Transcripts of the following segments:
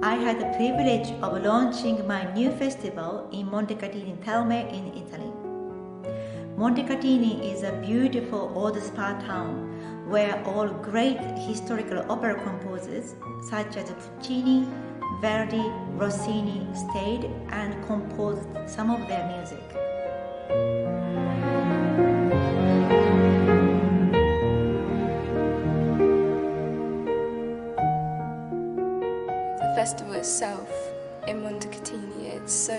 I had the privilege of launching my new festival in Montecatini Terme in Italy. Montecatini is a beautiful old spa town where all great historical opera composers such as Puccini, Verdi, Rossini stayed and composed some of their music. The festival itself in Montecatini, it's so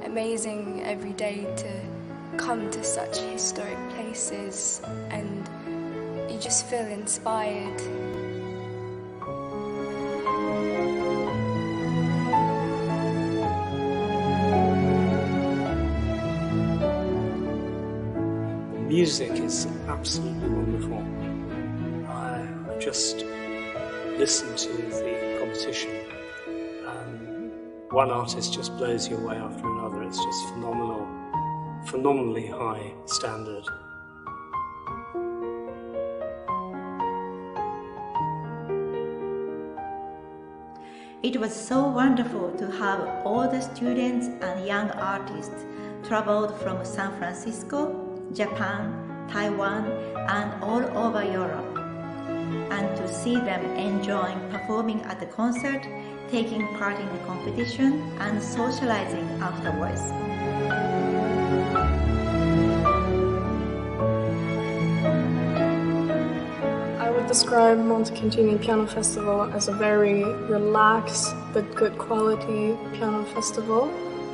amazing every day to come to such historic places and you just feel inspired. Music is absolutely wonderful. I just listened to the competition. One artist just blows you away after another. It's just phenomenally high standard. It was so wonderful to have all the students and young artists traveled from San Francisco, Japan, Taiwan, and all over Europe, and to see them enjoying performing at the concert, taking part in the competition, and socializing afterwards. I would describe Montecatini Piano Festival as a very relaxed but good quality piano festival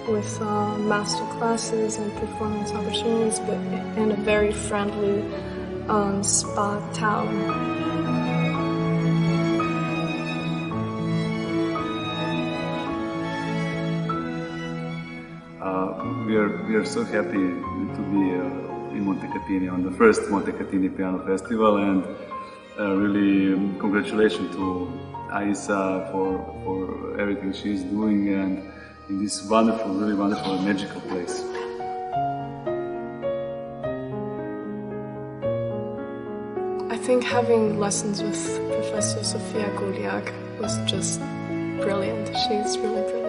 with master classes and performance opportunities, but in a very friendly spa town. We are so happy to be in Montecatini on the first Montecatini Piano Festival, and really congratulations to Aisa for everything she's doing and in this wonderful, really wonderful and magical place. I think having lessons with Professor Sofia Guliak was just brilliant. She's really brilliant.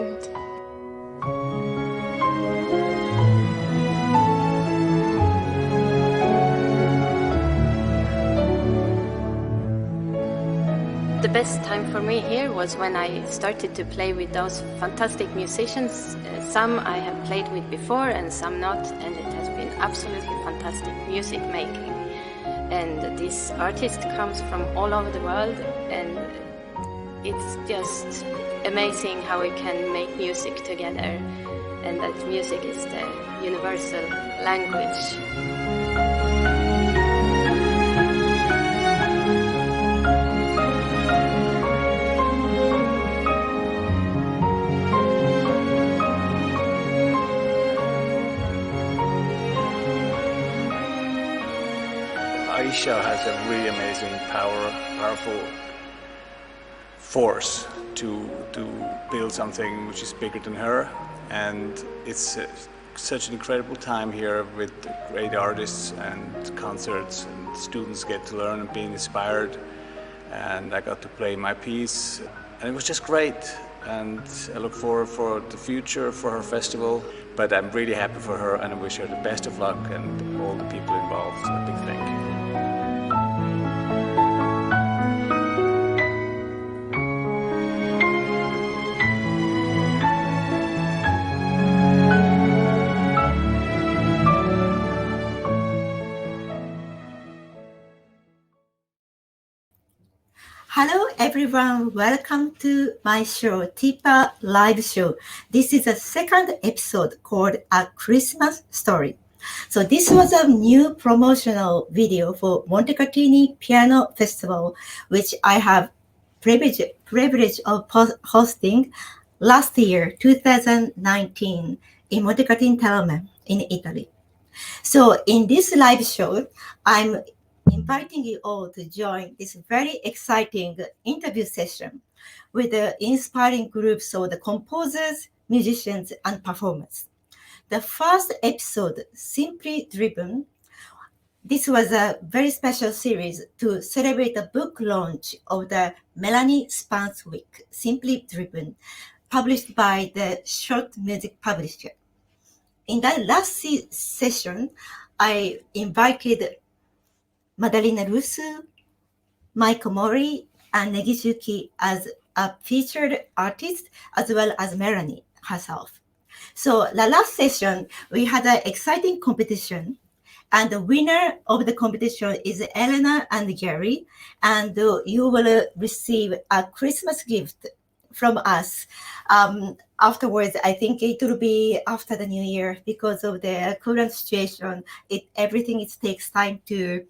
The best time for me here was when I started to play with those fantastic musicians. Some I have played with before and some not, and it has been absolutely fantastic music making. And this artist comes from all over the world, and it's just amazing how we can make music together, and that music is the universal language. Aisha has a really amazing, powerful force to build something which is bigger than her, and it's such an incredible time here with great artists and concerts, and students get to learn and be inspired, and I got to play my piece, and it was just great. And I look forward for the future for her festival, but I'm really happy for her and I wish her the best of luck and all the people involved. A big thank you. Hello everyone, welcome to my show, TIPA Live Show. This is the second episode called A Christmas Story. So this was a new promotional video for Montecatini Piano Festival, which I have privilege of hosting last year, 2019, in Montecatini Terme in Italy. So in this live show, I'm inviting you all to join this very exciting interview session with the inspiring groups of the composers, musicians, and performers. The first episode, Simply Driven, this was a very special series to celebrate the book launch of the Melanie Spence Week, Simply Driven, published by the short music publisher. In that last session, I invited Maddalena Russo, Mike Mori, and Negizuki as a featured artist, as well as Melanie herself. So the last session, we had an exciting competition, and the winner of the competition is Elena and Gary, and you will receive a Christmas gift from us. Afterwards, I think it will be after the New Year because of the current situation. Everything takes time to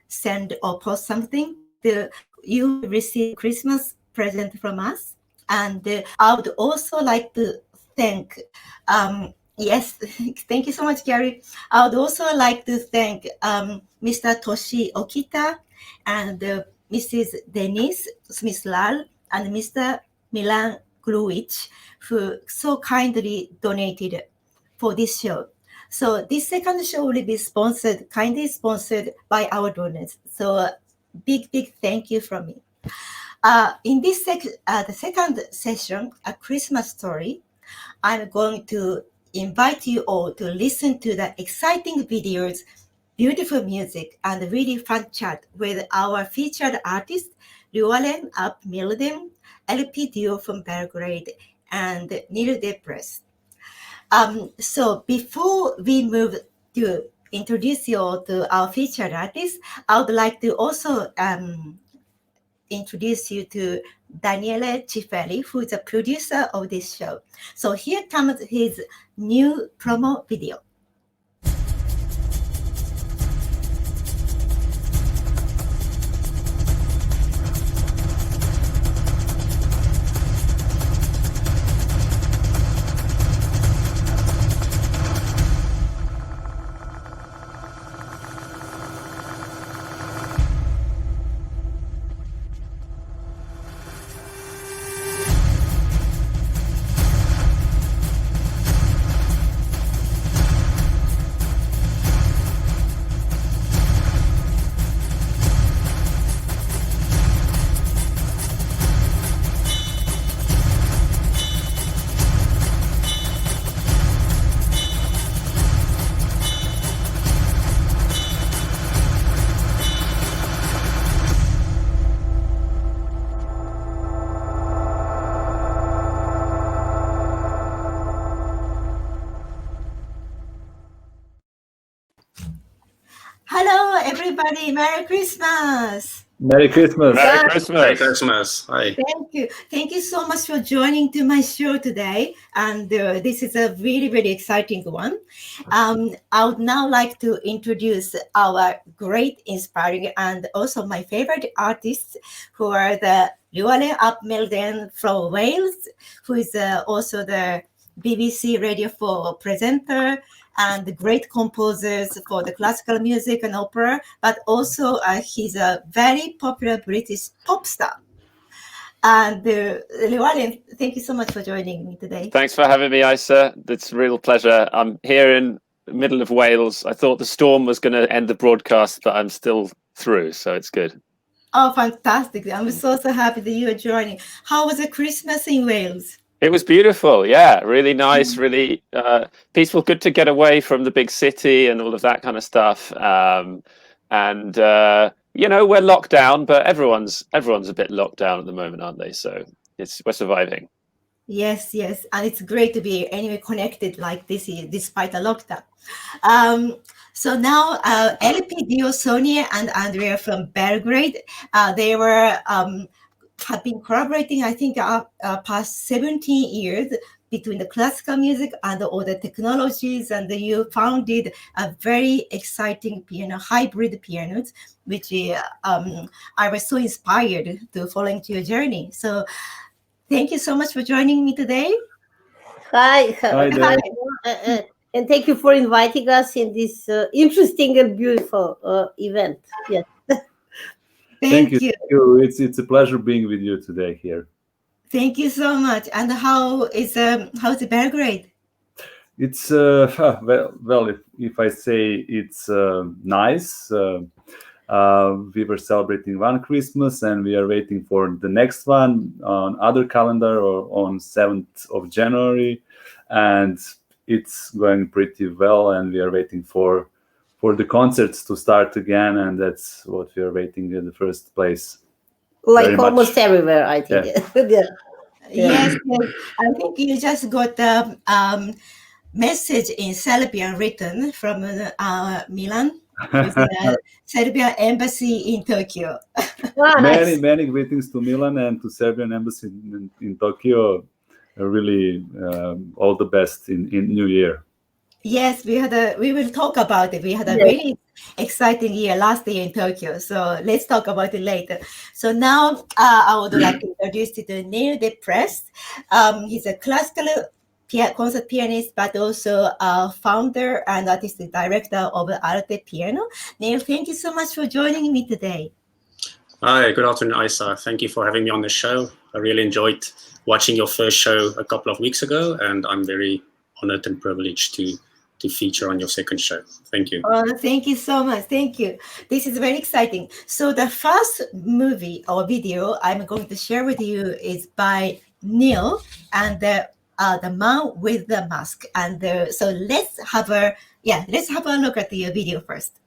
send or post something. You receive Christmas present from us, and I would also like to thank. Yes, thank you so much, Gary. I would also like to thank Mr. Toshi Okita and Mrs. Denise Smith-Lal and Mr. Milan Gruich, who so kindly donated for this show. So this second show will be kindly sponsored by our donors. So big thank you from me. In this the second session, A Christmas Story, I'm going to invite you all to listen to the exciting videos, beautiful music, and really fun chat with our featured artist, Llywelyn Ap Myrddin, LP duo from Belgrade, and Niel Du Preez. So before we move to introduce you all to our featured artist, I would like to also introduce you to Daniele Cifelli, who is a producer of this show. So here comes his new promo video. Hello, everybody. Merry Christmas. Merry Christmas. Merry Christmas. Merry Christmas. Hi. Thank you. Thank you so much for joining to my show today. And this is a really exciting one. I would now like to introduce our great, inspiring, and also my favorite artists, who are the Llywelyn Ap Myrddin from Wales, who is also the BBC Radio 4 presenter, and great composers for the classical music and opera, but also he's a very popular British pop star. And Llywelyn, thank you so much for joining me today. Thanks for having me, Isa. It's a real pleasure. I'm here in the middle of Wales. I thought the storm was going to end the broadcast, but I'm still through, so it's good. Oh, fantastic. I'm so happy that you are joining. How was the Christmas in Wales? It was beautiful, yeah, really nice, really peaceful, good to get away from the big city and all of that kind of stuff. You know, we're locked down, but everyone's a bit locked down at the moment, aren't they? So we're surviving. Yes, and it's great to be anyway connected like this despite the lockdown. So now LP duo Sonia and Andrea from Belgrade, they have been collaborating, I think, past 17 years between the classical music and all the technologies, and you founded a very exciting hybrid pianos, which I was so inspired to follow into your journey. So thank you so much for joining me today. Hi. And thank you for inviting us in this interesting and beautiful event. Yes. Thank you. It's a pleasure being with you today here. Thank you so much. And how's Belgrade? It's well, if I say it's nice. We were celebrating one Christmas, and we are waiting for the next one on other calendar or on 7th of January, and it's going pretty well. And we are waiting for the concerts to start again, and that's what we are waiting in the first place. Like almost everywhere, I think. Yeah. Yes, I think you just got a message in Serbian written from Milan, with the Serbian embassy in Tokyo. Many greetings to Milan and to Serbian embassy in Tokyo. Really, all the best in New Year. Yes, we will talk about it. We had a really exciting year last year in Tokyo. So let's talk about it later. So now I would like to introduce you to Niel Du Preez. He's a classical concert pianist, but also founder and artistic director of Arte Piano. Niel, thank you so much for joining me today. Hi, good afternoon, Isa. Thank you for having me on the show. I really enjoyed watching your first show a couple of weeks ago, and I'm very honored and privileged to feature on your second show. Thank you. Oh, thank you so much. Thank you. This is very exciting. So the first movie or video I'm going to share with you is by Niel and the Man with the Mask. And so let's have a look at the video first.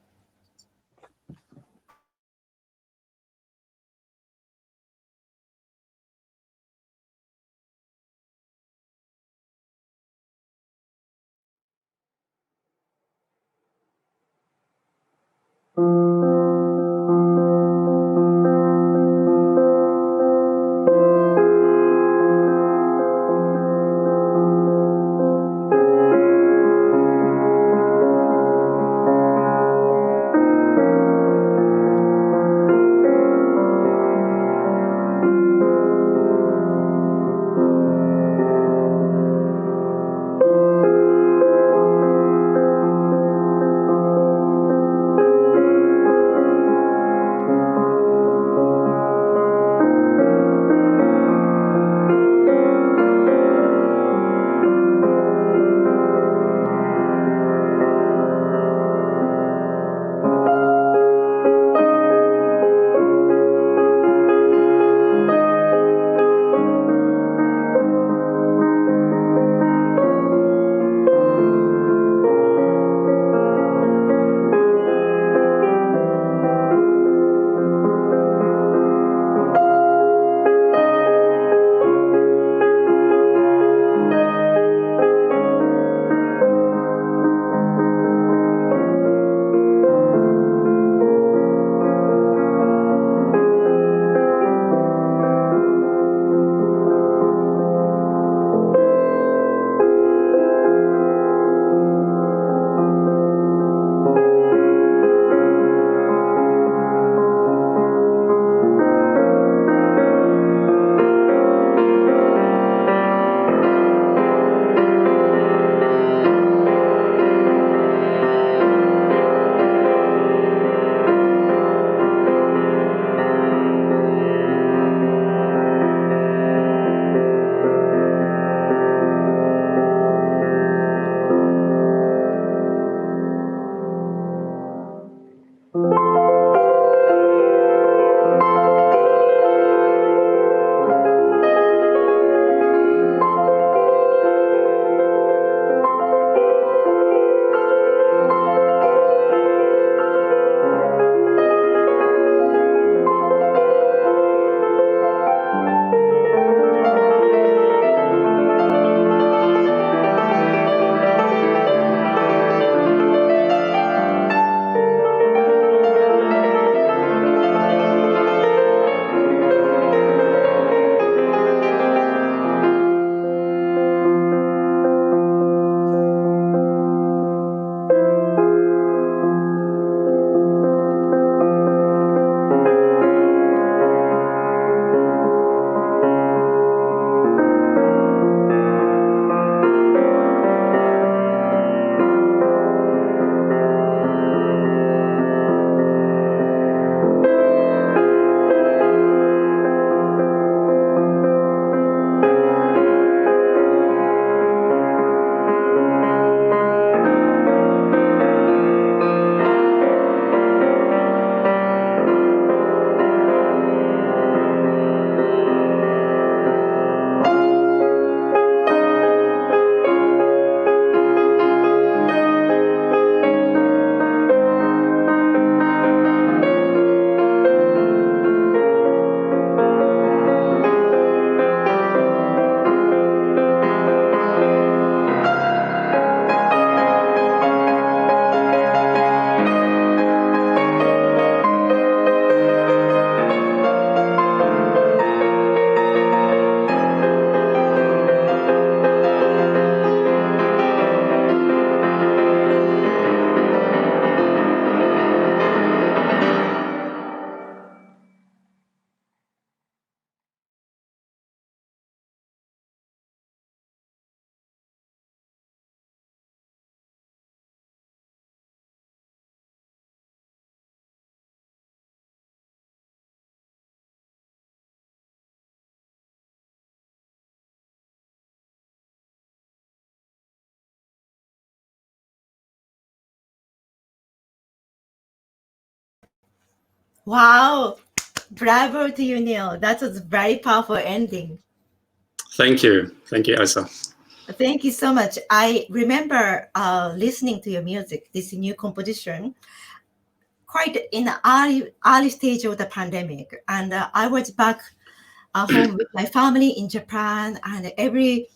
Wow. Bravo to you, Niel. That was a very powerful ending. Thank you, Isa. Thank you so much. I remember listening to your music, this new composition, quite in the early stage of the pandemic. And I was back home with my family in Japan, and we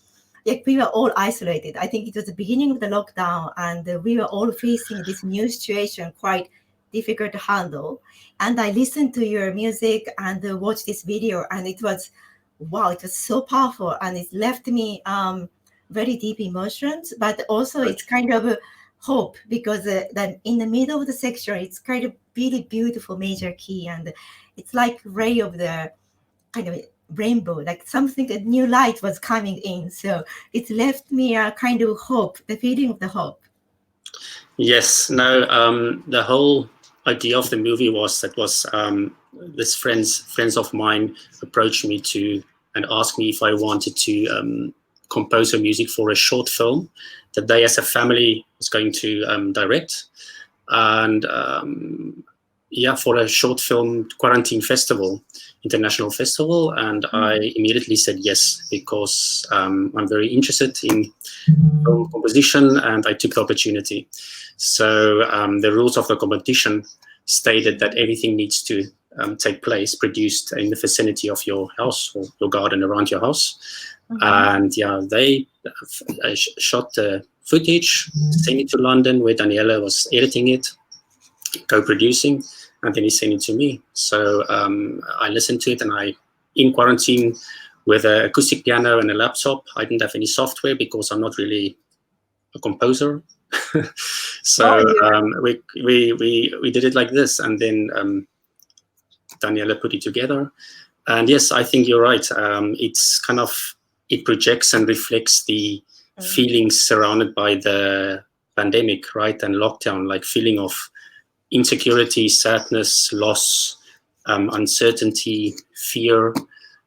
were all isolated. I think it was the beginning of the lockdown, and we were all facing this new situation, quite difficult to handle. And I listened to your music and watched this video, and it was, wow, it was so powerful, and it left me very deep emotions, but also it's kind of a hope, because then in the middle of the section, it's kind of really beautiful major key, and it's like ray of the kind of rainbow, like something, a new light was coming in. So it left me a kind of hope, the feeling of the hope. Yes, no, the whole idea of the movie was this friends of mine approached me and asked me if I wanted to compose some music for a short film that they as a family was going to direct. And for a short film quarantine festival, international festival. And I immediately said yes, because I'm very interested in film composition, and I took the opportunity. So the rules of the competition stated that everything needs to take place, produced in the vicinity of your house or your garden around your house. And they shot the footage, sent it to London, where Daniela was editing it, co-producing, and then he sent it to me. So I listened to it, and in quarantine with an acoustic piano and a laptop. I didn't have any software because I'm not really a composer. So we did it like this, and then Daniela put it together. And yes, I think you're right. It projects and reflects the feelings surrounded by the pandemic, right, and lockdown, like feeling of insecurity, sadness, loss, uncertainty, fear,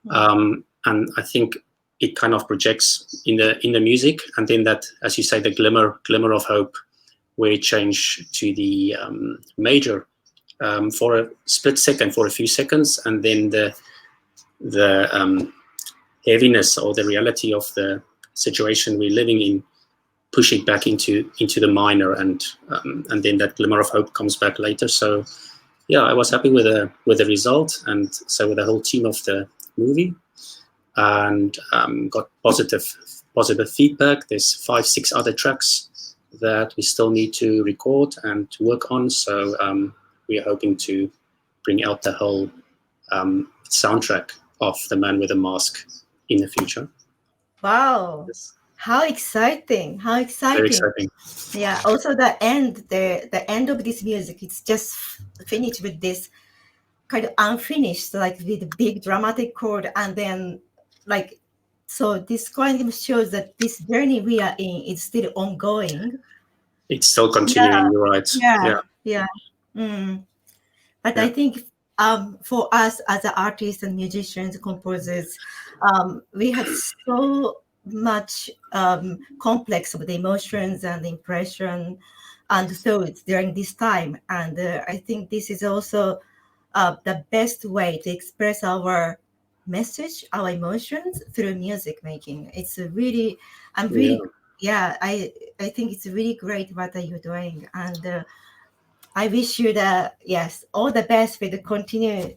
and I think it kind of projects in the music, and then that, as you say, the glimmer of hope, where it changed to the major for a split second, for a few seconds, and then the heaviness or the reality of the situation we're living in, push it back into the minor, and then that glimmer of hope comes back later. So yeah, I was happy with the result, and so with the whole team of the movie, and got positive feedback. There's 5-6 other tracks that we still need to record and to work on. So we are hoping to bring out the whole soundtrack of The Man with a Mask in the future. Wow. Yes. How exciting. How exciting. Very exciting. Yeah, also the end of this music, it's just finished with this kind of unfinished, like with a big dramatic chord, and then like, so this kind of shows that this journey we are in is still ongoing. It's still continuing, you're right. Yeah. But I think for us as artists and musicians, composers, we have so much complex of the emotions and the impression and thoughts during this time, and I think this is also the best way to express our message, our emotions, through music making. It's a really, I think it's really great what are you doing, and I wish you all the best with the continuous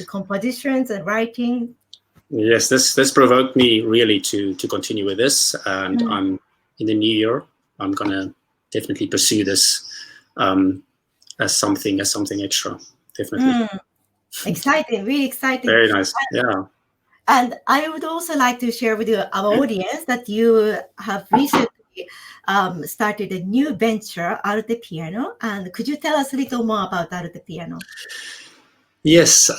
compositions and writing. Yes, this provoked me really to continue with this, and I'm in the new year. I'm gonna definitely pursue this as something extra. Definitely. Exciting, really exciting. Very nice. Yeah. And I would also like to share with our audience that you have recently started a new venture, Arte Piano. And could you tell us a little more about Arte Piano? Yes.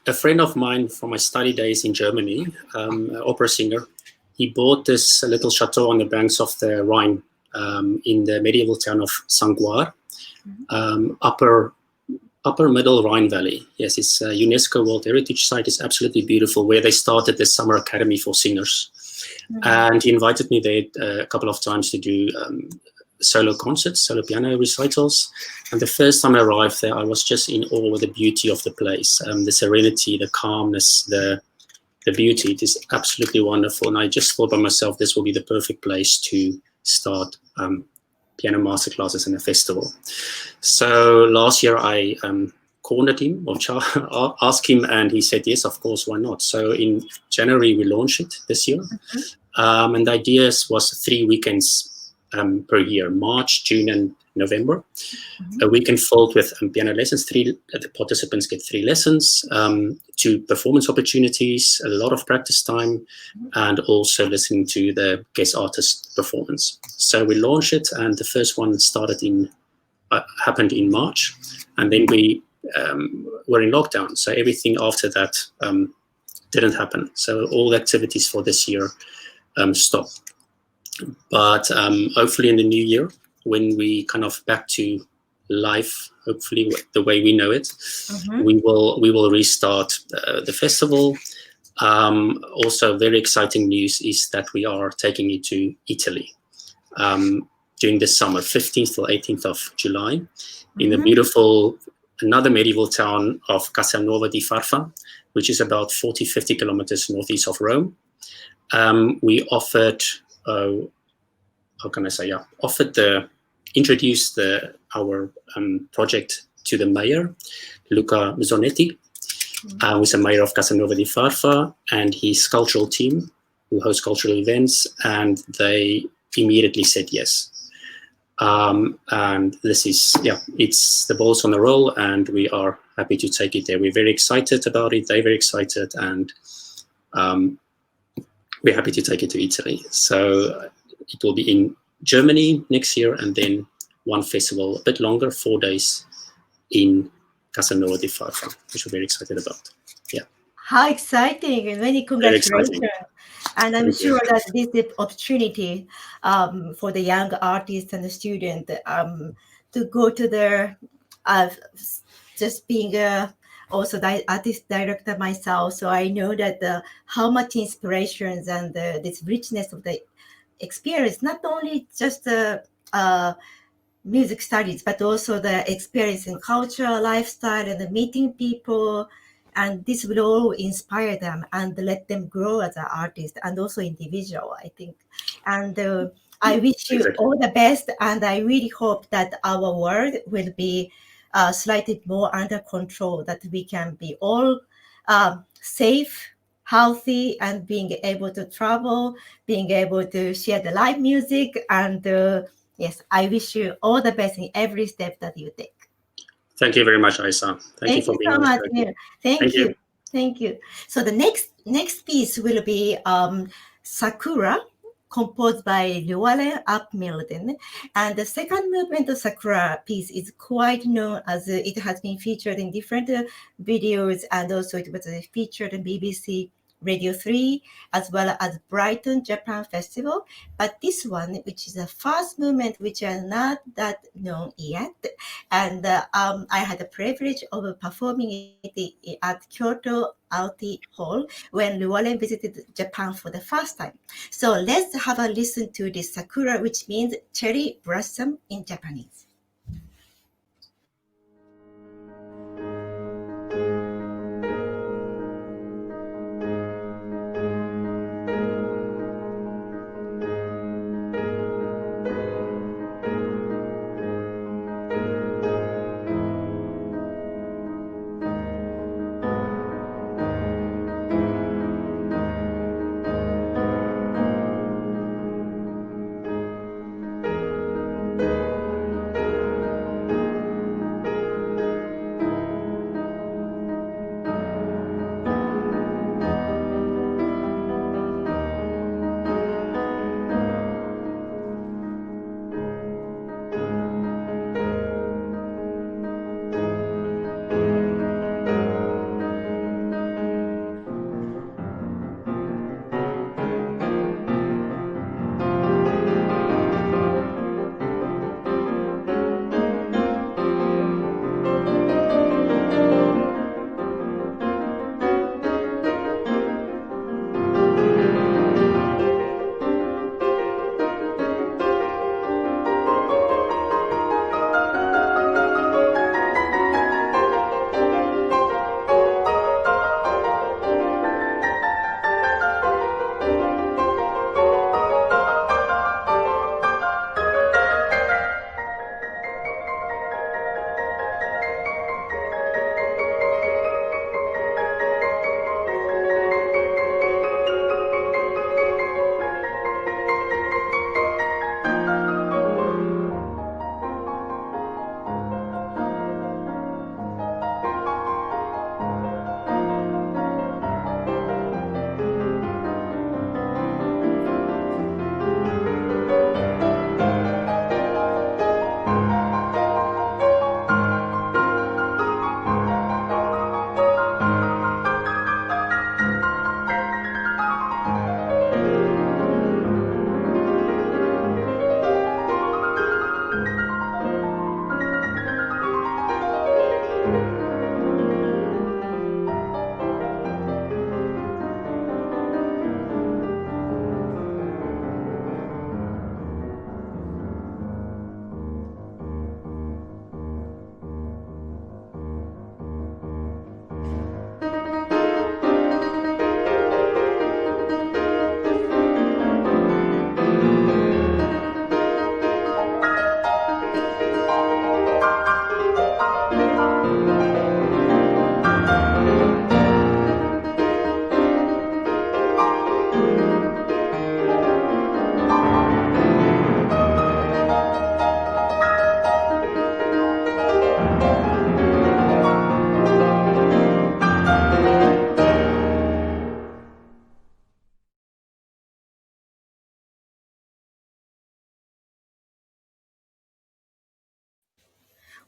A friend of mine from my study days in Germany, an opera singer, he bought this little chateau on the banks of the Rhine in the medieval town of Sanguar, upper middle Rhine Valley. Yes, it's a UNESCO World Heritage Site. It's absolutely beautiful, where they started the summer academy for singers. And he invited me there a couple of times to do solo concerts, solo piano recitals. And the first time I arrived there, I was just in awe with the beauty of the place, the serenity, the calmness, the beauty. It is absolutely wonderful. And I just thought by myself, this will be the perfect place to start piano masterclasses in a festival. So last year I cornered him or asked him, and he said, yes, of course, why not? So in January, we launched it this year. And the idea was 3 weekends per year, March, June, and November. A weekend filled with piano lessons. The participants get 3 lessons, 2 performance opportunities, a lot of practice time, and also listening to the guest artist performance. So we launched it, and the first one happened in March, and then we were in lockdown. So everything after that didn't happen. So all the activities for this year stopped. But hopefully in the new year, when we kind of back to life, hopefully the way we know it, we will restart the festival. Also, very exciting news is that we are taking it to Italy during the summer, 15th till 18th of July, in the beautiful, another medieval town of Casalnuova di Farfa, which is about 40-50 kilometers northeast of Rome. We offered, introduced our project to the mayor, Luca Zonetti, who's the mayor of Casalnuova di Farfa, and his cultural team, who host cultural events, and they immediately said yes. And this is, it's the ball's on the roll, and we are happy to take it there. We're very excited about it. They're very excited, and we're happy to take it to Italy. So it will be in Germany next year, and then one festival, a bit longer, 4 days in Casalnuova di Farfa, which we're very excited about. Yeah. How exciting, and many congratulations. And I'm sure that this is opportunity for the young artists and the student to go to their, just being also the artist director myself. So I know that how much inspirations and this richness of the experience, not only just music studies, but also the experience in culture, lifestyle, and the meeting people. And this will all inspire them and let them grow as an artist and also individual, I think. And I wish you all the best. And I really hope that our world will be slightly more under control, that we can be all safe, healthy, and being able to travel, being able to share the live music. And yes, I wish you all the best in every step that you take. Thank you very much, Isa. Thank you for being so much, here. Thank you. Thank you. So the next piece will be Sakura, composed by Llywelyn Ap Myrddin. And the second movement of Sakura piece is quite known, as it has been featured in different videos, and also it was featured in BBC Radio 3, as well as Brighton, Japan Festival. But this one, which is the first movement, which are not that known yet, and I had the privilege of performing it at Kyoto Alti Hall when Llywelyn visited Japan for the first time. So let's have a listen to this Sakura, which means cherry blossom in Japanese.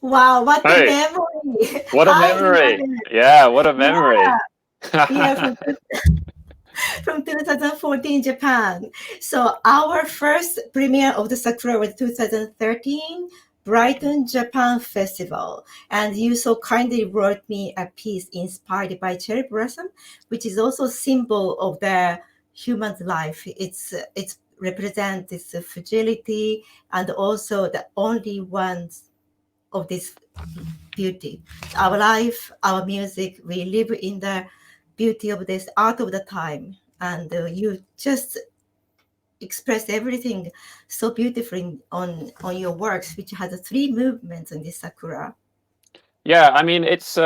Wow, what a Hey, memory! what a I memory. love it. Yeah, what a memory. Yeah, from 2014 Japan. So our first premiere of the Sakura was 2013 Brighton Japan Festival, and you so kindly wrote me a piece inspired by cherry blossom, which is also a symbol of the human's life. It's represents this fragility and also the only ones of this beauty. Our life, our music, we live in the beauty of this art of the time, and you just express everything so beautifully on your works, which has three movements in this Sakura. Yeah, I mean, it's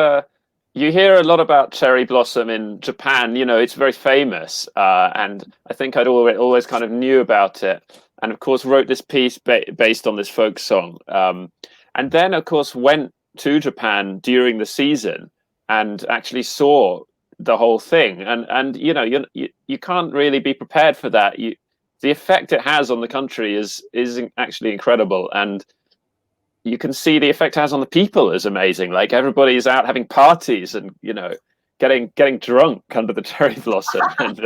you hear a lot about cherry blossom in Japan. You know, it's very famous, and I think I'd always kind of knew about it, and of course wrote this piece based on this folk song, and then of course went to Japan during the season and actually saw the whole thing, and you know, you can't really be prepared for that. The effect it has on the country is actually incredible, and you can see the effect it has on the people is amazing. Like everybody's out having parties and, you know, getting drunk under the cherry blossom, and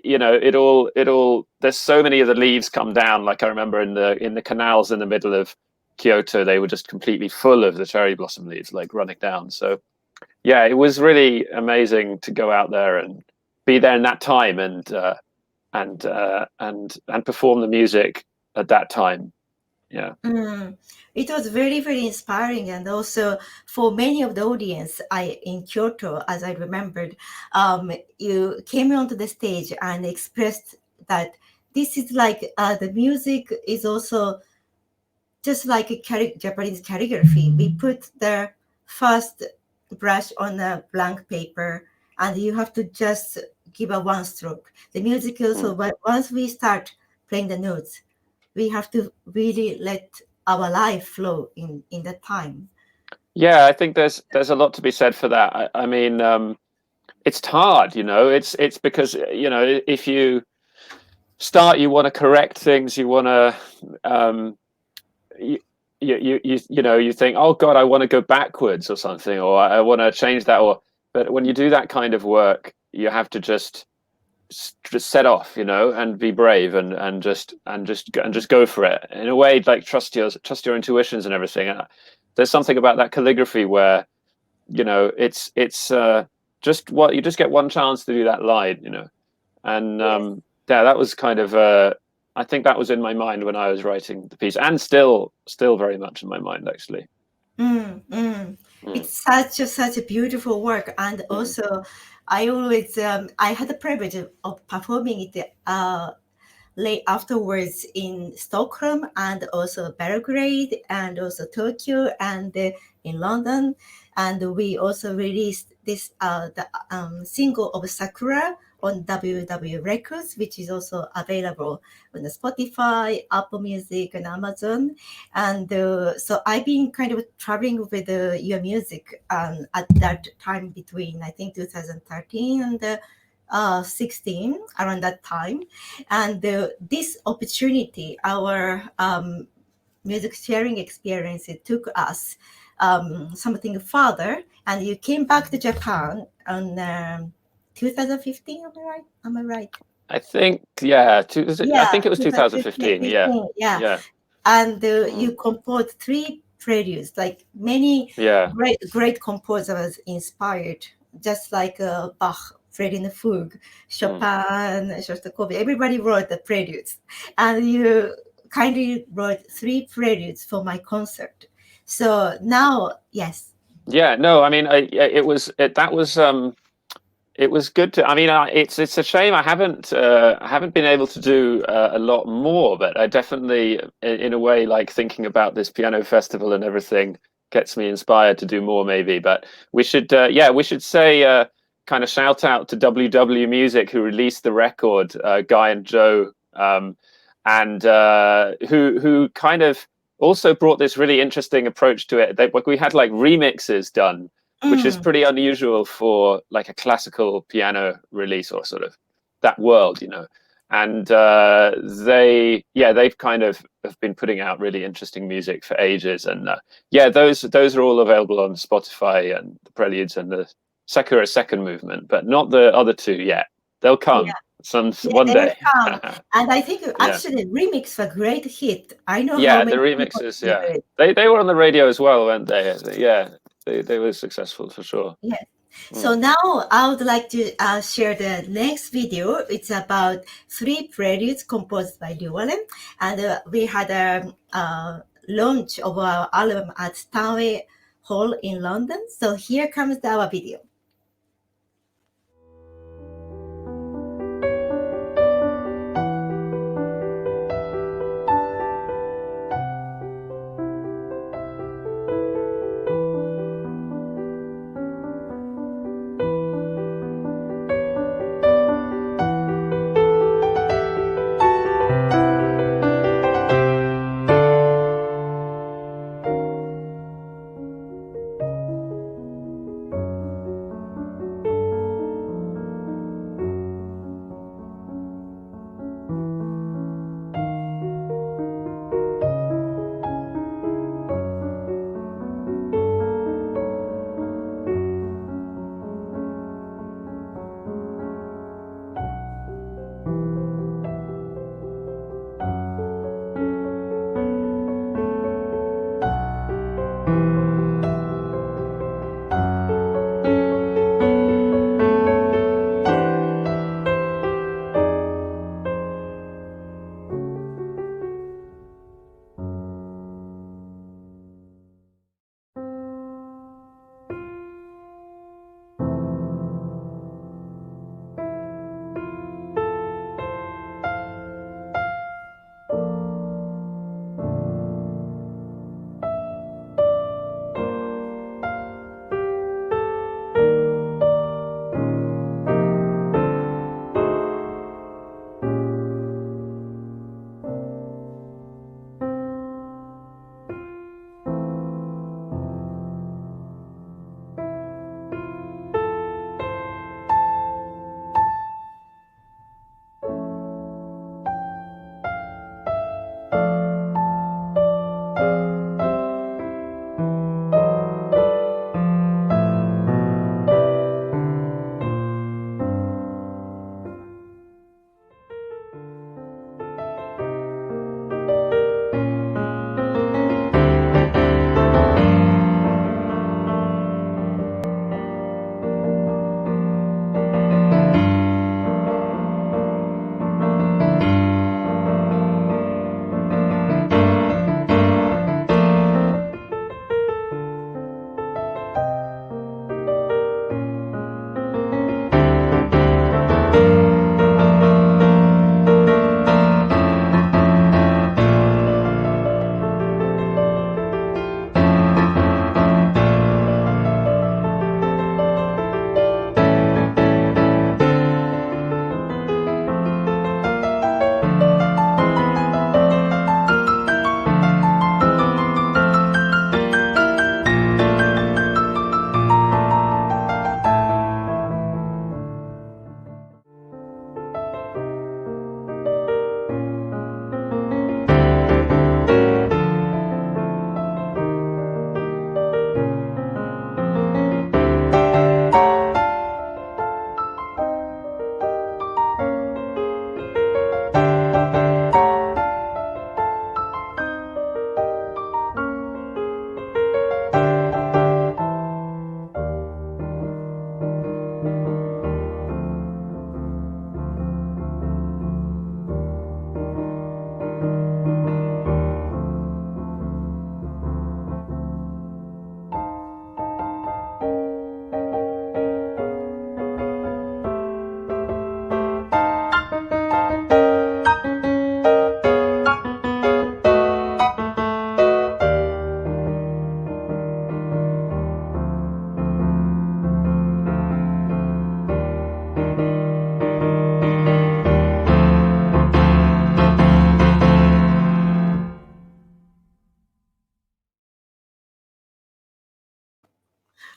you know, it all there's so many of the leaves come down. Like I remember in the canals in the middle of Kyoto, they were just completely full of the cherry blossom leaves, like running down. So yeah, it was really amazing to go out there and be there in that time and perform the music at that time. Yeah. It was very, very inspiring, and also for many of the audience, in Kyoto, as I remembered, you came onto the stage and expressed that this is like the music is also just like a Japanese calligraphy. We put the first brush on a blank paper, and you have to just give a one stroke. The music also, but once we start playing the notes, we have to really let our life flow in that time. Yeah, I think there's a lot to be said for that. I mean, it's hard, you know. It's because, you know, if you start, you want to correct things, you want to you know, you think, oh God, I want to go backwards or something, or I want to change that, but when you do that kind of work, you have to just set off, you know, and be brave and just go for it in a way, like trust your intuitions and everything. There's something about that calligraphy where, you know, it's just what you just get one chance to do that line, you know, and yeah, that was kind of I think that was in my mind when I was writing the piece, and still very much in my mind, actually. It's such a beautiful work, and also I always I had the privilege of performing it late afterwards in Stockholm and also Belgrade and also Tokyo and in London, and we also released this the single of Sakura on WW Records, which is also available on the Spotify, Apple Music, and Amazon. And so I've been kind of traveling with your music at that time between, I think, 2013 and 16, around that time. And this opportunity, our music sharing experience, it took us something further, and you came back to Japan on 2015. Am I right? I think, yeah. I think it was 2015. Yeah. And you composed 3 preludes, like many great composers inspired, just like Bach, Freddie Fugue, Chopin, Shostakovich. Everybody wrote the preludes, and you kindly wrote 3 preludes for my concert. So now, yes. Yeah. No, I mean, it was good to. I mean, it's a shame I haven't been able to do a lot more, but I definitely, in a way, like thinking about this piano festival and everything gets me inspired to do more, maybe. But we should say kind of shout out to WW Music, who released the record, Guy and Joe, and who kind of also brought this really interesting approach to it. We had like remixes done, which is pretty unusual for like a classical piano release or sort of that world, you know. and they've kind of have been putting out really interesting music for ages, and those are all available on Spotify, and the Preludes and the Sakura Second Movement, but not the other two yet. They'll come one they day. will come. And I think actually remix a great hit. I know how the many remixes. They were on the radio as well, weren't they? They were successful for sure. Yes. So now I would like to share the next video. It's about 3 preludes composed by Llywelyn, and we had a launch of our album at Stanway Hall in London. So here comes our video.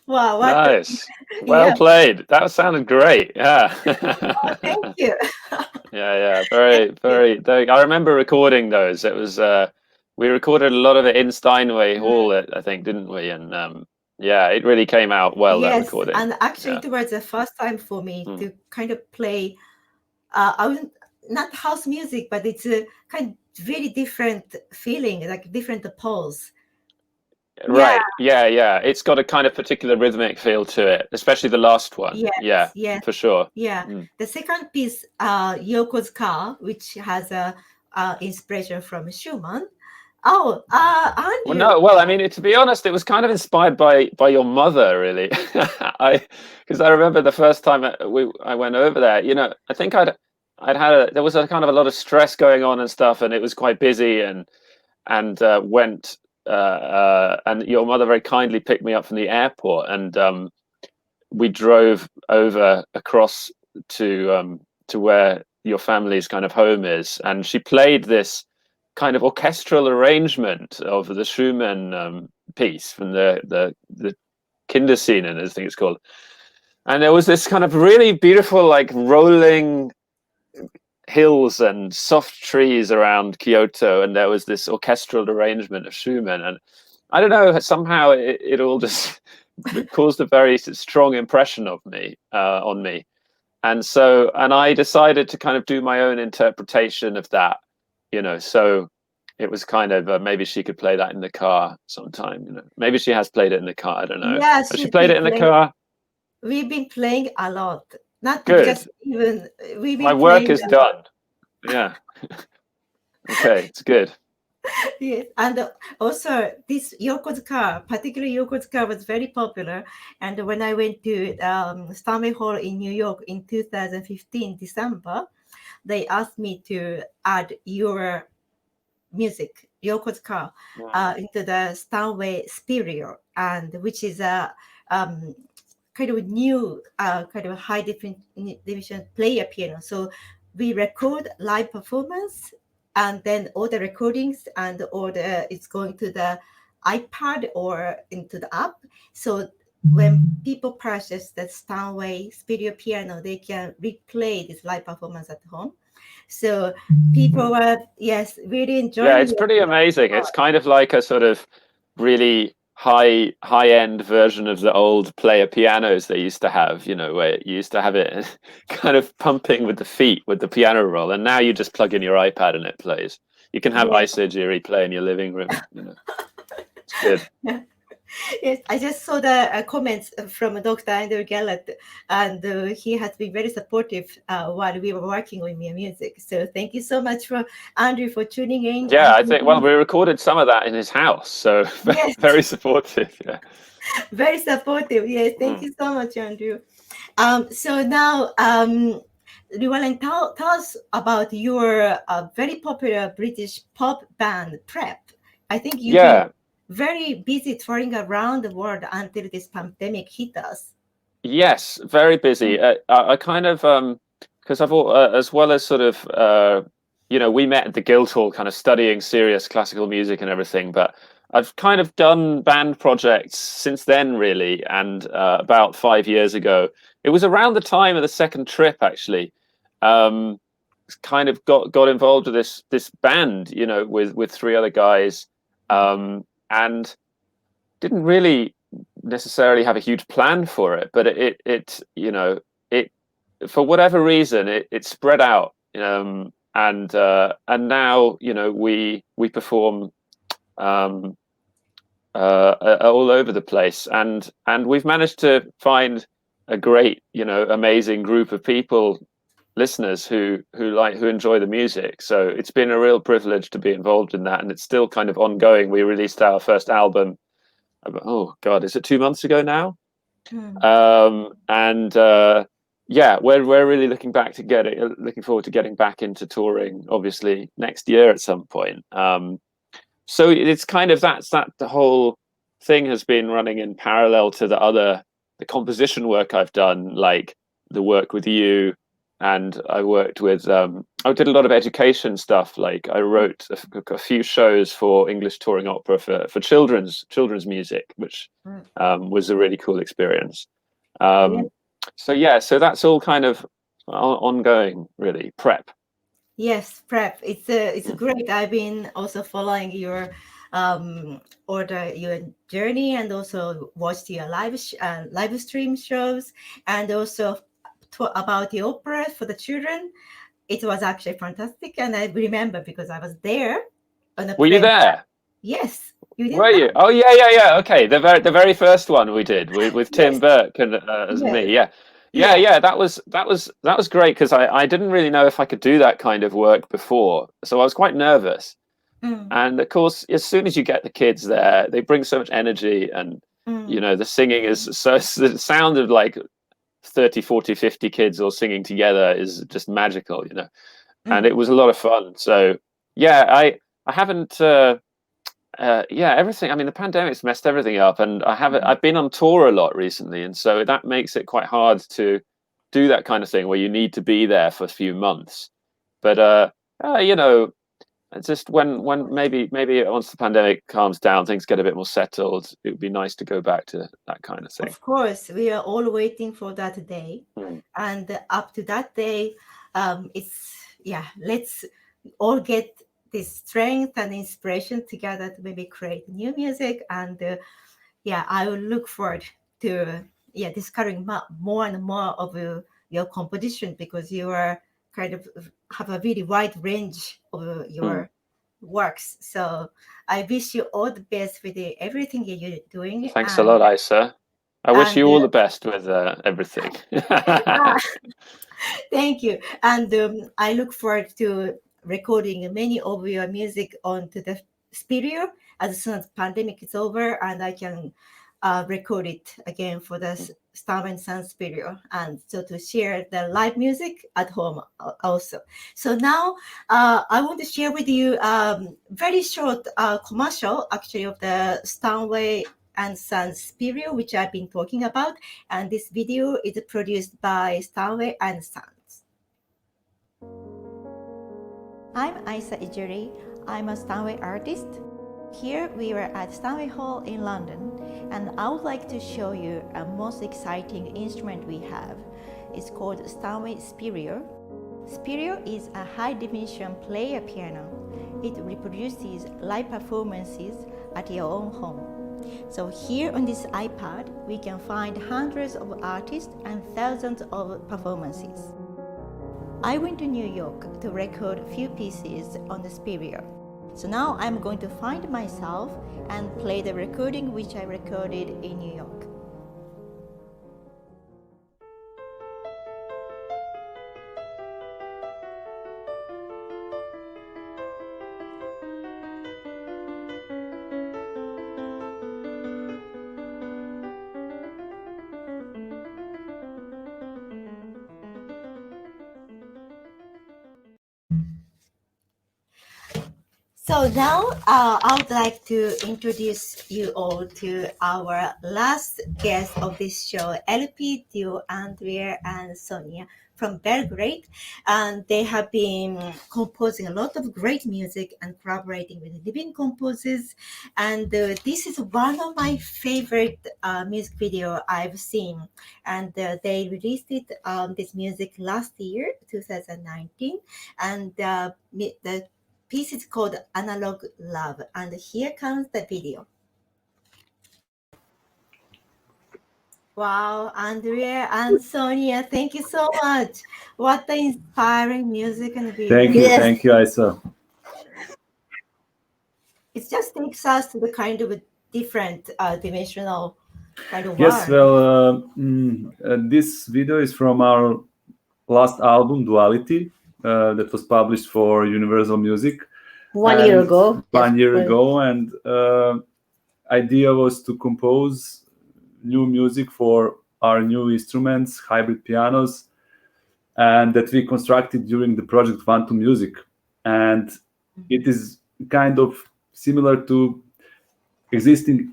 Wow, nice. Well played. That sounded great. Yeah. Thank you. Yeah. Very. I remember recording those. It was we recorded a lot of it in Steinway Hall, I think, didn't we? And yeah, it really came out well, that recording. And actually it was the first time for me to kind of play not house music, but it's a kind of very different feeling, like different pulse. Right. Yeah. It's got a kind of particular rhythmic feel to it, especially the last one. Yes, for sure. Yeah. The second piece, Yoko's Car, which has a inspiration from Schumann. Oh, Andrew. Well, I mean, to be honest, it was kind of inspired by your mother, really. Because I remember the first time I went over there. You know, I think there was a kind of a lot of stress going on and stuff, and it was quite busy, and went. And your mother very kindly picked me up from the airport, and we drove over across to where your family's kind of home is, and she played this kind of orchestral arrangement of the Schumann piece from the Kinderscenen, I think it's called, and there was this kind of really beautiful, like, rolling hills and soft trees around Kyoto, and there was this orchestral arrangement of Schumann, and I don't know, somehow it all just caused a very strong impression of me on me, and I decided to kind of do my own interpretation of that, you know. So it was kind of maybe she could play that in the car sometime, you know. Maybe she has played it in the car, I don't know. Yeah, she played it in the car. We've been playing a lot. Not good. Just even we've been my work is done. Yeah. Okay, it's good. Yes, and also this Yoko's Car, particularly Yoko's Car, was very popular. And when I went to Steinway Hall in New York in 2015 December, they asked me to add your music, Yoko's Car, into the Steinway Superior, and which is a kind of new, kind of high definition player piano. So we record live performance, and then all the recordings and it's going to the iPad or into the app. So when people purchase the Steinway Superior piano, they can replay this live performance at home. So people were, really enjoying it. Yeah, it's pretty amazing. It's kind of like a sort of really high-end version of the old player pianos they used to have, you know, where you used to have it kind of pumping with the feet with the piano roll, and now you just plug in your iPad and it plays. You can have Isa Jiri play in your living room, you know. It's good. Yes, I just saw the comments from Dr. Andrew Gellert, and he has been very supportive while we were working on your music. So thank you so much, Andrew, for tuning in. Yeah, I think, well, we recorded some of that in his house, so very supportive. Yeah, very supportive. Yes, thank you so much, Andrew. So now, Llywelyn, tell us about your very popular British pop band, Prep. I think you've been very busy touring around the world until this pandemic hit us. Yes, very busy. I kind of, because I've as well as sort of, you know, we met at the Guildhall kind of studying serious classical music and everything, but I've kind of done band projects since then, really. And about 5 years ago, it was around the time of the second trip, actually, kind of got involved with this band, you know, with 3 other guys, and didn't really necessarily have a huge plan for it, but it you know, it for whatever reason it spread out, and now, you know, we perform all over the place, and we've managed to find a great, you know, amazing group of people, listeners who enjoy the music. So it's been a real privilege to be involved in that, and it's still kind of ongoing. We released our first album, oh God, is it 2 months ago now? Yeah, we're really looking forward to getting back into touring, obviously next year at some point. So it's kind of that the whole thing has been running in parallel to the composition work I've done, like the work with you, and I worked with. I did a lot of education stuff. Like I wrote a few shows for English touring opera for children's music, which was a really cool experience. So yeah, so that's all kind of ongoing, really. Prep. Yes, prep. It's great. I've been also following your your journey, and also watched your live stream shows, and also about the opera for the children. It was actually fantastic, and I remember because I was there. Were you there? Yes, you did. Were you? Oh yeah. Okay, the very first one we did with Tim Burke and as me. Yeah. That was great because I didn't really know if I could do that kind of work before, so I was quite nervous. And of course, as soon as you get the kids there, they bring so much energy, and you know the singing is so the sound of like 30, 40, 50 kids all singing together is just magical, you know. And it was a lot of fun. So yeah, I haven't. Everything. I mean, the pandemic's messed everything up, and I've been on tour a lot recently, and so that makes it quite hard to do that kind of thing where you need to be there for a few months. But you know, just when maybe once the pandemic calms down, things get a bit more settled, it would be nice to go back to that kind of thing. Of course, we are all waiting for that day, and up to that day, let's all get this strength and inspiration together to maybe create new music. And I will look forward to discovering more and more of your composition, because you are kind of have a really wide range of your works. So I wish you all the best with everything you're doing. Thanks a lot, Isa. I wish you all the best with everything. Thank you. And I look forward to recording many of your music onto the stereo as soon as the pandemic is over, and I can record it again for the Steinway Sons stereo, and so to share the live music at home also. So now I want to share with you very short commercial actually of the Steinway and Sons stereo, which I've been talking about, and this video is produced by Steinway and Sons. I'm Isa Ijeri. I'm a Steinway artist. Here we were at Steinway Hall in London, and I would like to show you a most exciting instrument we have. It's called Steinway Stereo. Stereo is a high-definition player piano. It reproduces live performances at your own home. So here on this iPad, we can find hundreds of artists and thousands of performances. I went to New York to record a few pieces on the stereo. So now I'm going to find myself and play the recording which I recorded in New York. So now I would like to introduce you all to our last guest of this show, LP duo Andrea and Sonia from Belgrade. And they have been composing a lot of great music and collaborating with living composers. And this is one of my favorite music video I've seen. And they released it this music last year, 2019. And the piece is called Analog Love, and here comes the video. Wow, Andrea and Sonia, thank you so much. What the inspiring music and video. Thank you, Isa. It just takes us to the kind of a different dimensional kind of Yes, world. well, this video is from our last album, Duality, that was published for Universal Music 1 year ago. 1 year ago, and idea was to compose new music for our new instruments, hybrid pianos, and that we constructed during the project Quantum Music. And it is kind of similar to existing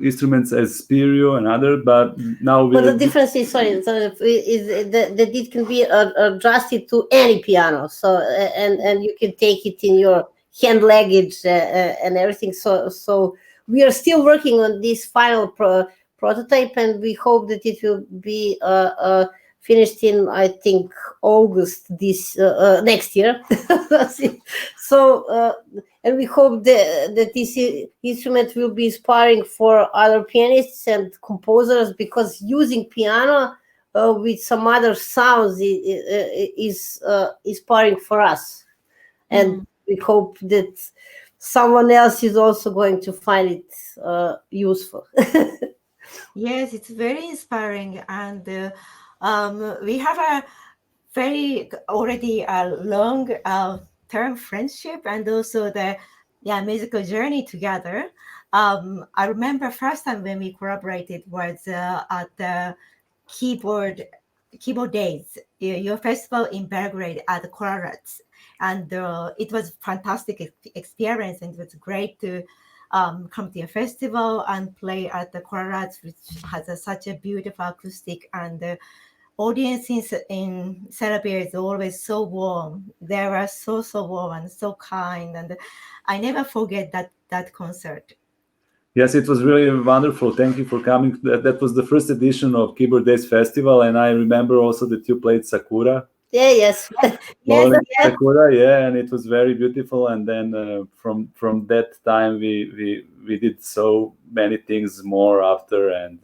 instruments as stereo and other, but now But the difference is, is that it can be adjusted to any piano, so and you can take it in your hand luggage and everything. So we are still working on this final prototype, and we hope that it will be finished in, I think, August this next year. So and we hope that this instrument will be inspiring for other pianists and composers, because using piano with some other sounds is inspiring for us. And we hope that someone else is also going to find it useful. Yes, it's very inspiring, and we have a very already a long term friendship, and also the musical journey together. I remember first time when we collaborated was at the keyboard days, your festival in Belgrade at Kolarac, and it was fantastic experience, and it was great to come to your festival and play at the Kolarac, which has such a beautiful acoustic, and the audience in Serbia is always so warm. They were so warm and so kind, and I never forget that concert. Yes, it was really wonderful. Thank you for coming. That was the first edition of Keyboard Days Festival, and I remember also that you played Sakura. Yes. Sakura, and it was very beautiful. And then from that time, we did so many things more after, and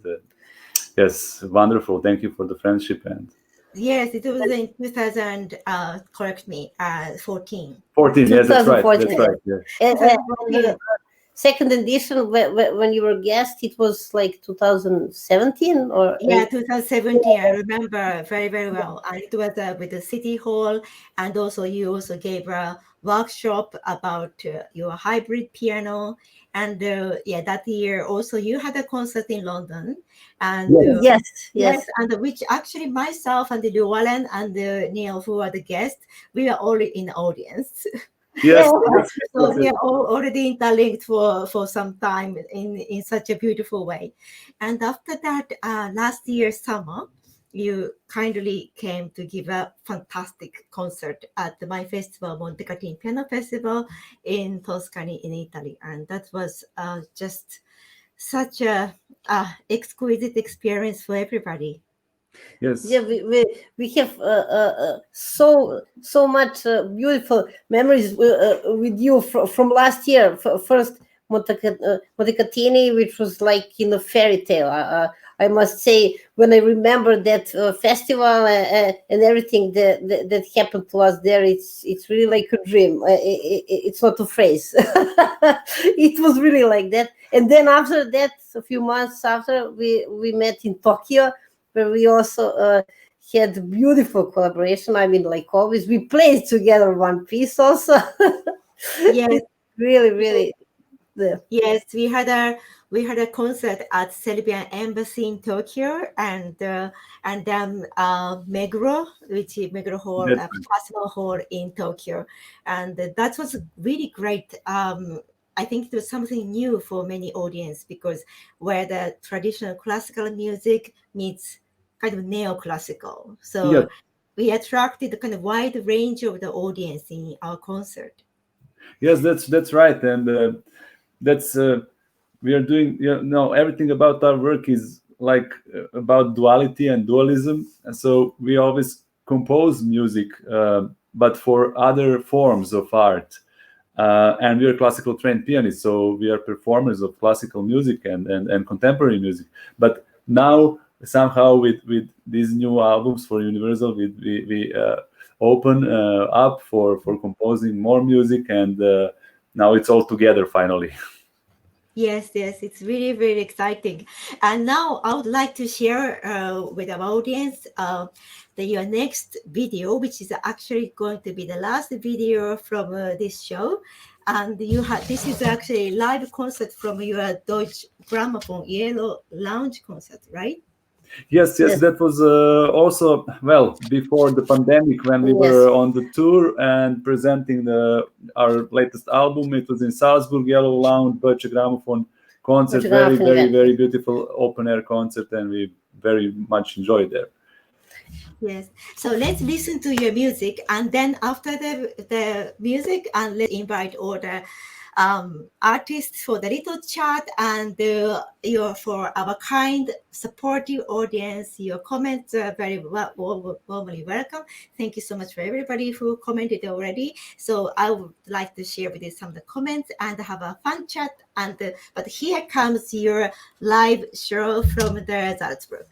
yes, wonderful. Thank you for the friendship. And yes, it was in 2000. Correct me. 14. 14. Yes, that's right. That's right. Yes. Second edition, when you were a guest, it was like 2017 or 2017. I remember very well. And it was with the City Hall, and also you also gave a workshop about your hybrid piano, and that year also you had a concert in London, and yes, and which actually myself and Llywelyn and Niel, who are the guests, we were all in the audience. Yes. So we are all already interlinked for some time in such a beautiful way. And after that, last year summer, you kindly came to give a fantastic concert at my festival, Montecatini Piano Festival in Tuscany in Italy. And that was just such a exquisite experience for everybody. Yes. Yeah, we have so much beautiful memories with you from last year. First Montecatini, which was like in a fairy tale. I must say, when I remember that festival and everything that happened to us there, it's really like a dream. It's not a phrase. It was really like that. And then after that, a few months after, we met in Tokyo, where we also had beautiful collaboration. I mean, like always, we played together one piece also. Yes, really. Yes, we had a concert at Serbian Embassy in Tokyo, and then Meguro, which is Meguro Hall, a personal hall in Tokyo, and that was really great. I think it was something new for many audience, because where the traditional classical music meets kind of neoclassical. So we attracted a kind of wide range of the audience in our concert. Yes, that's right. And that's we are doing, everything about our work is like about duality and dualism. And so we always compose music, but for other forms of art. And we are classical trained pianists, so we are performers of classical music and contemporary music. But now somehow with these new albums for Universal, we open up for composing more music, and now it's all together finally. Yes, it's really, very exciting. And now I would like to share with our audience your next video, which is actually going to be the last video from this show. And this is actually a live concert from your Deutsche Grammophon Yellow Lounge concert, right? Yes, that was also, before the pandemic, when we were on the tour and presenting our latest album. It was in Salzburg, Yellow Lounge, Deutsche Grammophon concert, very beautiful open air concert, and we very much enjoyed there. Yes. So let's listen to your music, and then after the music, and let's invite all the artists for the little chat, and for our kind, supportive audience. Your comments are very warmly welcome. Thank you so much for everybody who commented already. So I would like to share with you some of the comments and have a fun chat. But here comes your live show from the Salzburg.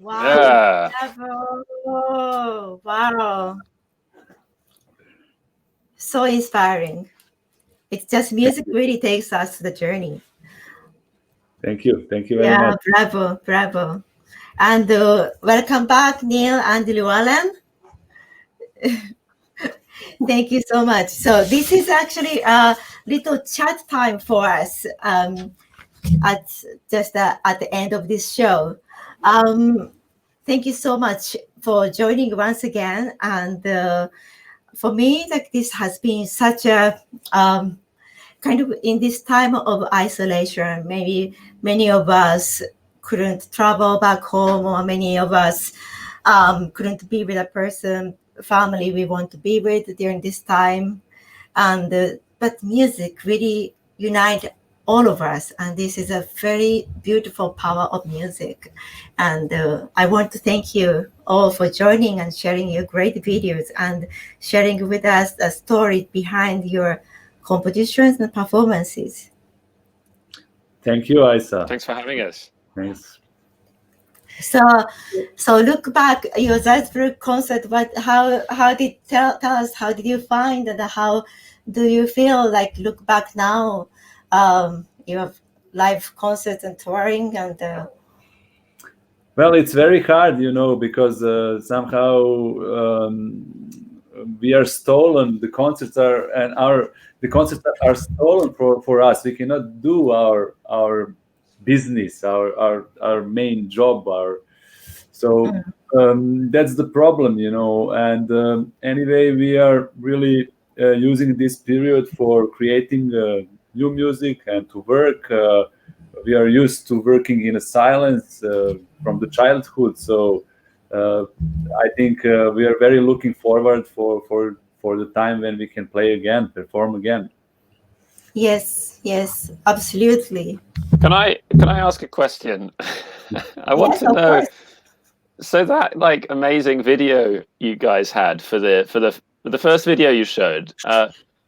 Wow. Yeah. Bravo. Wow. So inspiring. It's just music really takes us to the journey. Thank you very Yeah, much. bravo. And welcome back, Niel and Llywelyn. Thank you so much. So this is actually a little chat time for us at the end of this show. Thank you so much for joining once again. And for me, like, this has been such a kind of, in this time of isolation, maybe many of us couldn't travel back home, or many of us couldn't be with a person, family we want to be with during this time. And but music really unites all of us, and this is a very beautiful power of music. And I want to thank you all for joining and sharing your great videos and sharing with us the story behind your compositions and performances. Thank you, Isa. Thanks for having us. Thanks. So look back your Salzburg concert. How did tell us, how did you find, and how do you feel like look back now? Your live concerts and touring, and well, it's very hard, because somehow we are stolen. The concerts are stolen for us. We cannot do our business, our main job. That's the problem, And anyway, we are really using this period for creating new music and to work. We are used to working in a silence from the childhood, so I think we are very looking forward for the time when we can play again, perform again. Yes, absolutely. Can I ask a question? I want to know. Course. So that like amazing video you guys had for the first video you showed.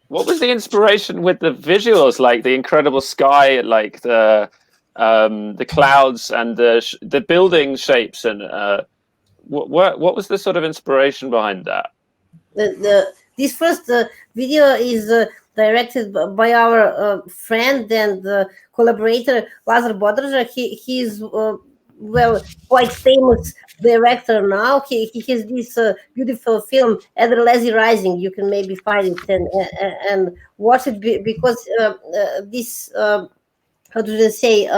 What was the inspiration with the visuals, like the incredible sky, like the clouds and the building shapes, and what was the sort of inspiration behind that? This first video is directed by our friend and collaborator Lazar Bodrža. He's quite famous director now. He has this beautiful film Eder Rising. You can maybe find it and watch it because this how do you say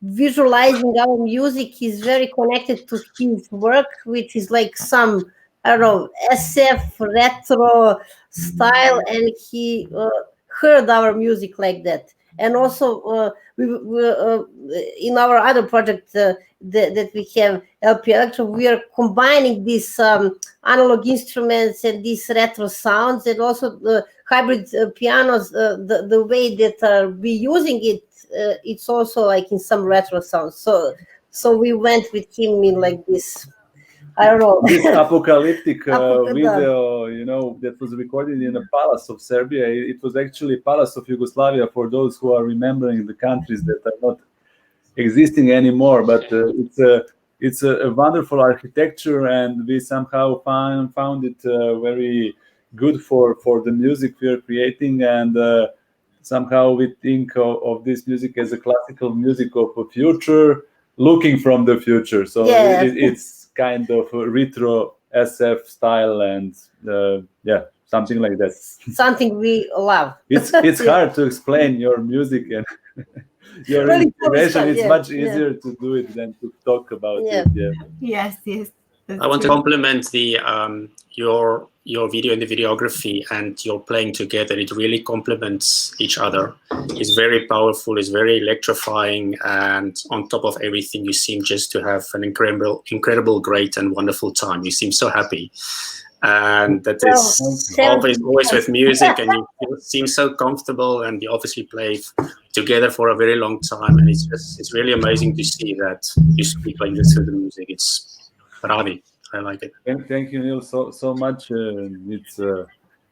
visualizing our music is very connected to his work, which is like some, I don't know, SF retro style, and he heard our music like that. And also, we in our other project that we have, LP Electro, we are combining these analog instruments and these retro sounds, and also the hybrid pianos. The way that we using it, it's also like in some retro sounds. So we went with him in like this, I don't know. This apocalyptic video, that was recorded in a palace of Serbia. It was actually Palace of Yugoslavia for those who are remembering the countries that are not existing anymore. But it's a wonderful architecture, and we somehow found it very good for the music we are creating. And somehow we think of this music as a classical music of the future, looking from the future. So it's kind of a retro SF style, and something like that. Something we love. It's hard to explain your music and your really inspiration. It's much easier to do it than to talk about it. Yes. I want to compliment the your video and the videography and your playing together. It really complements each other. It's very powerful. It's very electrifying, and on top of everything, you seem just to have an incredible, great, and wonderful time. You seem so happy, and that is always with music. And you seem so comfortable, and you obviously play together for a very long time. And it's really amazing to see that you speak like this through the music. It's bravi. I like it. Thank you, Neil, so much.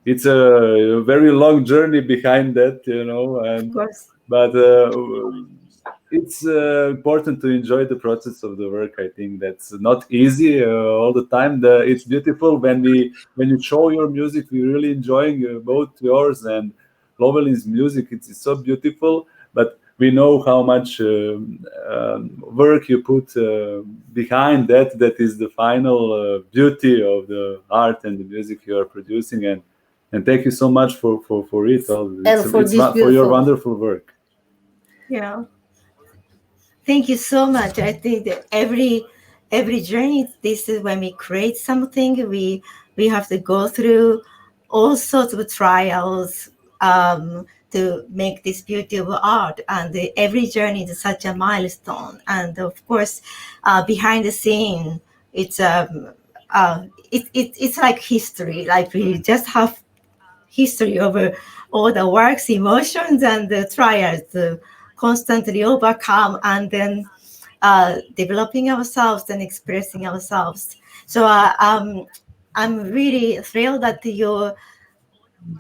It's a very long journey behind that, and of course. But it's important to enjoy the process of the work. I think that's not easy all the time. It's beautiful when you show your music. We're really enjoying both yours and Llywelyn's music. It's so beautiful, but we know how much work you put behind that. That is the final beauty of the art and the music you are producing. And thank you so much for it. For your wonderful work. Yeah. Thank you so much. I think that every journey, this is when we create something, we have to go through all sorts of trials to make this beautiful art. And every journey is such a milestone. And of course, behind the scene, it's like history. Like we just have history over all the works, emotions, and the trials to constantly overcome, and then developing ourselves and expressing ourselves. So I'm really thrilled that you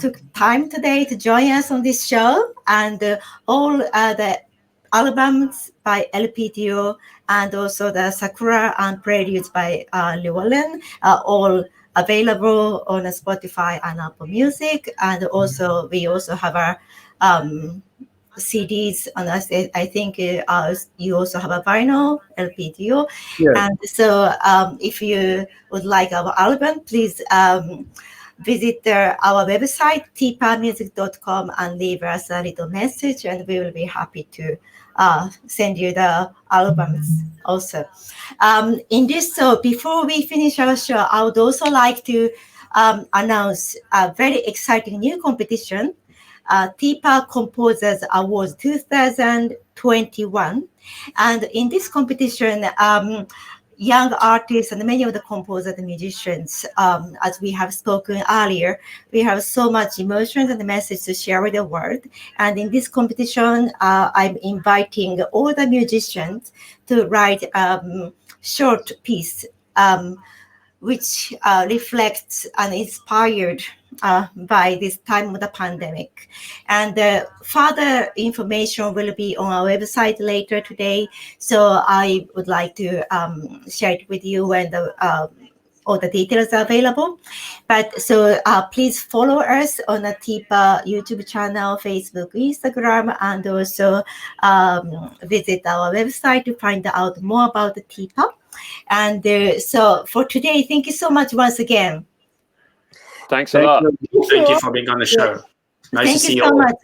took time today to join us on this show, and all the albums by LPTO and also the Sakura and Preludes by Llywelyn are all available on Spotify and Apple Music. And also we also have our CDs on us. I think you also have a vinyl LPTO. Yes. And so if you would like our album, please visit our website, tipamusic.com, and leave us a little message, and we will be happy to send you the albums also. So before we finish our show, I would also like to announce a very exciting new competition, TIPA Composers Awards 2021. And in this competition, young artists and many of the composers and musicians, as we have spoken earlier, we have so much emotions and message to share with the world. And in this competition, I'm inviting all the musicians to write a short piece, which reflects and inspired by this time of the pandemic. And further information will be on our website later today. So I would like to share it with you when all the details are available. But so please follow us on the TIPA YouTube channel, Facebook, Instagram, and also visit our website to find out more about the TIPA. And so for today, thank you so much once again. Thanks a lot. Thank you for being on the show. Nice to see you all. Much.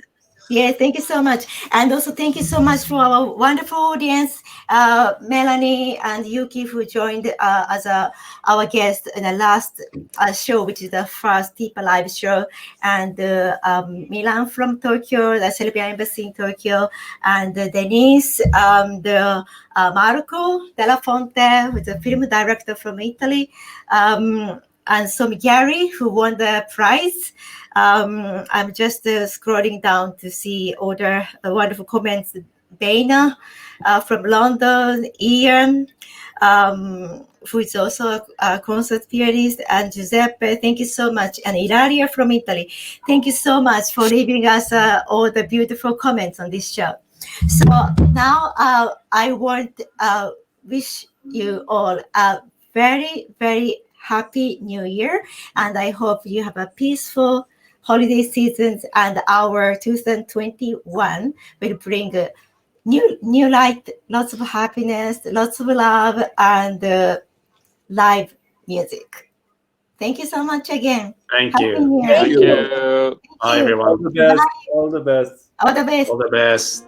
Yeah, thank you so much. And also thank you so much for our wonderful audience, Melanie and Yuki, who joined as our guest in the last show, which is the first TIPA Live show, and Milan from Tokyo, the Serbian Embassy in Tokyo, and Denise, Marco Della Fonte, who's a film director from Italy, and some Gary, who won the prize. I'm just scrolling down to see all the wonderful comments. Dana from London, Ian, who is also a concert pianist, and Giuseppe, thank you so much. And Ilaria from Italy, thank you so much for leaving us all the beautiful comments on this show. So now I want to wish you all a very, very happy New Year, and I hope you have a peaceful holiday season, and our 2021 will bring new light, lots of happiness, lots of love, and live music. Thank you so much again. Thank you. Thank you. Bye, everyone. All the best. All the best. All the best. All the best.